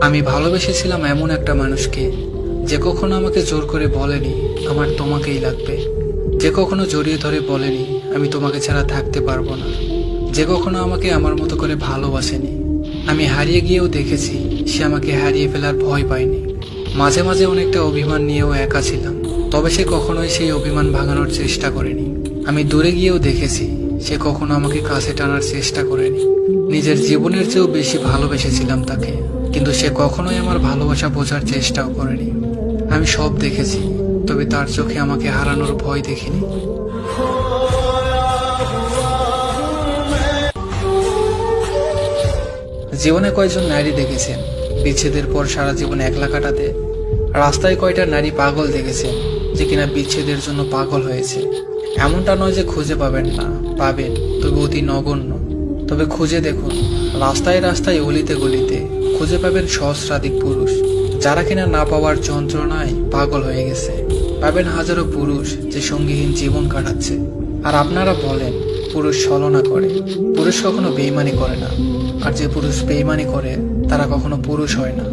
আমি ভালোবেসেছিলাম এমন একটা মানুষকে যে কখনো আমাকে জোর করে বলেনি আমার তোমাকেই লাগবে, যে কখনো জড়িয়ে ধরে বলেনি আমি তোমাকে ছাড়া থাকতে পারবো না, যে কখনো আমাকে আমার মতো করে ভালোবাসেনি। আমি হারিয়ে গিয়েও দেখেছি সে আমাকে হারিয়ে ফেলার ভয় পায়নি। মাঝে মাঝে অনেকটা অভিমান নিয়েও একা ছিলাম, তবে সে কখনোই সেই অভিমান ভাঙানোর চেষ্টা করেনি। আমি দূরে গিয়েও দেখেছি সে কখনো আমাকে কাছে টানার চেষ্টা করেনি। নিজের জীবনের চেয়েও বেশি ভালোবেসেছিলাম তাকে, কিন্তু সে কখনোই আমার ভালোবাসা বোঝার চেষ্টাও করেনি। আমি সব দেখেছি, তবে তার চোখে আমাকে হারানোর ভয় দেখিনি। জীবনে কয়জন নারী দেখেছেন বিচ্ছেদের পর সারা জীবন একলা কাটাতে? রাস্তায় কয়টা নারী পাগল দেখেছেন যে কিনা বিচ্ছেদের জন্য পাগল হয়েছে? এমনটা নয় যে খুঁজে পাবেন না, পাবেন, তবে অতি নগণ্য। তবে খুঁজে দেখুন, রাস্তায় রাস্তায় অলিতে গলিতে খুঁজে পাবেন সহস্রাধিক পুরুষ যারা কিনা না পাওয়ার যন্ত্রণায় পাগল হয়ে গেছে। পাবেন হাজারো পুরুষ যে সঙ্গীহীন জীবন কাটাচ্ছে। আর আপনারা বলেন পুরুষ ছলনা করে, পুরুষ কখনো বেইমানি করে না। আর যে পুরুষ বেইমানি করে তারা কখনো পুরুষ হয় না।